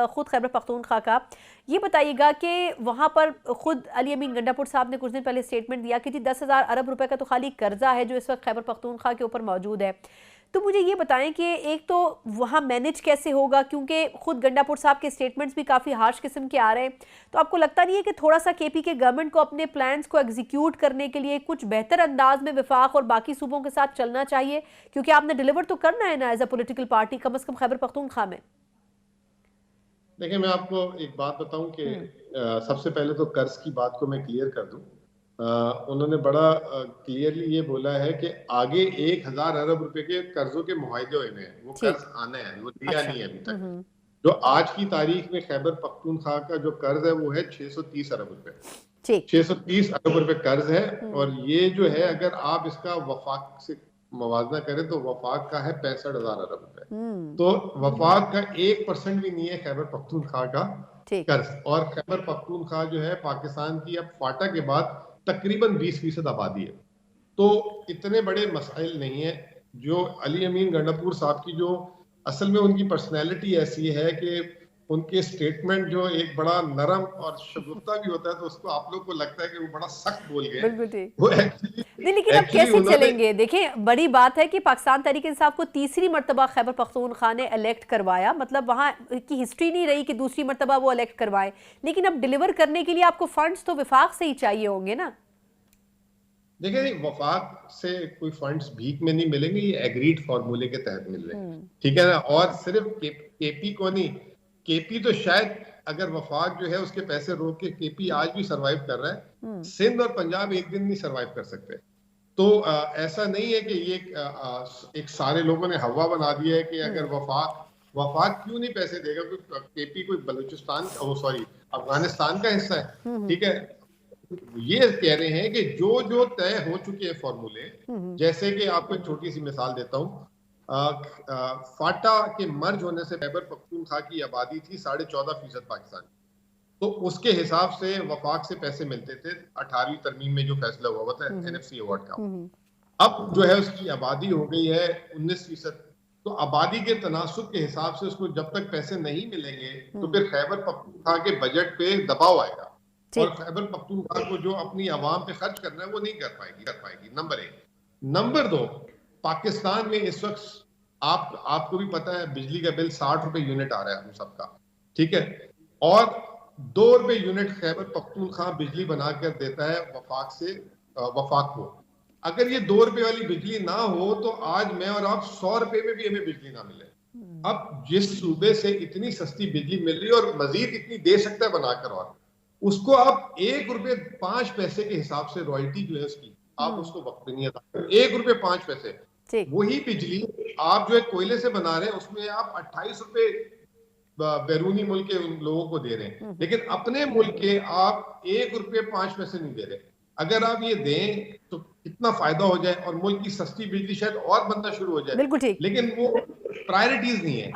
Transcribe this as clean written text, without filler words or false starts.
खुद खैबर पख्तूनख्वा का, ये बताइएगा कि वहाँ पर खुद अली अमीन गंडापुर साहब ने कुछ दिन पहले स्टेटमेंट दिया कि जी 10,000 अरब रुपए का तो खाली कर्जा है जो इस वक्त खैबर पख्तूनख्वा के ऊपर मौजूद है। तो मुझे ये बताएं कि एक तो वहाँ मैनेज कैसे होगा, क्योंकि खुद गंडापुर साहब के स्टेटमेंट्स भी काफ़ी हार्श किस्म के आ रहे हैं। तो आपको लगता नहीं है कि थोड़ा सा केपी के गवर्नमेंट को अपने प्लान्स को एग्जीक्यूट करने के लिए कुछ बेहतर अंदाज में वफाक और बाकी सूबों के साथ चलना चाहिए, क्योंकि आपने डिलीवर तो करना है ना एज अ पॉलिटिकल पार्टी, कम से कम खैबर पख्तूनख्वा में। देखिए, मैं आपको एक बात बताऊं कि सबसे पहले तो कर्ज की बात को मैं क्लियर कर दूं। उन्होंने बड़ा क्लियरली ये बोला है कि आगे 1,000 अरब रुपए के कर्जों के मुआहदे हुए हैं, वो कर्ज आने हैं, वो लिया अच्छा। नहीं है अभी तक। जो आज की तारीख में खैबर पख्तूनख्वा का जो कर्ज है वो है 630 अरब रुपए। 630 अरब रुपए कर्ज है। और ये जो है, अगर आप इसका वफाक से मवाजना करें तो वफाक का है 65,000 अरब रुपए। तो वफाक का 1% भी नहीं है खैबर पख्तूनख्वा का कर्ज। और खैबर पख्तूनख्वा जो है पाकिस्तान की अब फाटा के बाद तकरीबन 20% आबादी है। तो इतने बड़े मसाइल नहीं है। जो अली अमीन गंडापुर साहब की जो असल में उनकी पर्सनैलिटी ऐसी है कि उनके स्टेटमेंट जो एक बड़ा नरम और शगुफ्ता भी होता है, तो उसको आप लोग को लगता है कि वो बड़ा सख्त बोल गए। बिल्कुल ठीक। वो नहीं, लेकिन अब कैसे चलेंगे? देखिए, बड़ी बात है कि पाकिस्तान तहरीक इंसाफ को तीसरी मर्तबा खैबर पख्तूनख्वा ने इलेक्ट करवाया, मतलब वहाँ की हिस्ट्री नहीं रही कि दूसरी मर्तबा वो इलेक्ट करवाए। लेकिन अब डिलीवर करने के लिए आपको फंड्स तो विफाक से ही चाहिए होंगे ना? देखिए, वफाक से कोई फंड्स भीख में नहीं मिलेंगे, ये एग्रीड फॉर्मूले के तहत मिल रहे हैं, ठीक है ना। और सिर्फ केपी को नहीं, केपी तो शायद अगर वफाक जो है उसके पैसे रोक के केपी आज भी सरवाइव कर रहा है, सिंध और पंजाब एक दिन नहीं सरवाइव कर सकते। तो ऐसा नहीं है कि ये एक सारे लोगों ने हवा बना दिया है कि अगर वफाक क्यों नहीं पैसे देगा, केपी कोई बलूचिस्तान, सॉरी, अफगानिस्तान का हिस्सा है, ठीक है। ये कह रहे हैं कि जो जो तय हो चुके हैं फॉर्मूले, जैसे कि आपको एक छोटी सी मिसाल देता हूँ। फाटा के मर्ज होने से खैबर पख्तूनख्वा की आबादी थी 14.5% पाकिस्तान। तो उसके हिसाब से वफाक से पैसे मिलते थे 18वीं तरमीम में जो फैसला हुआ था एनएफसी अवार्ड का। अब जो है उसकी आबादी हो गई है 19%। तो आबादी के तनासुब के हिसाब से उसको जब तक पैसे नहीं मिलेंगे तो फिर खैबर पख्तूनख्वा के बजट पे दबाव आएगा, और खैबर पख्तूनख्वा को जो अपनी आवाम पे खर्च करना है वो नहीं कर पाएगी। नंबर 1। नंबर 2, पाकिस्तान में इस वक्त आपको भी पता है बिजली का बिल 60 रुपए यूनिट आ रहा है हम सबका, ठीक है। और 2 रुपए यूनिट खैबर पख्तूनख्वा बिजली बनाकर देता है वफाक को। अगर ये 2 रुपए वाली बिजली ना हो तो आज मैं और आप 100 रुपए में भी हमें बिजली ना मिले। अब जिस सूबे से इतनी सस्ती बिजली मिल रही है और मजीद इतनी दे सकता है बनाकर, और उसको आप 1 रुपए 5 पैसे के हिसाब से रॉयल्टी जो है उसकी आप उसको वक्त नहीं अदा करें, 1 रुपए 5 पैसे। वही बिजली आप जो है कोयले से बना रहे हैं उसमें आप 28 रुपए बैरूनी मुल्क के उन लोगों को दे रहे हैं, लेकिन अपने मुल्क के आप 1 रुपए 5 पैसे नहीं दे रहे। अगर आप ये दें तो कितना फायदा हो जाए और मुल्क की सस्ती बिजली शायद और बनना शुरू हो जाए, लेकिन वो प्रायोरिटीज नहीं है।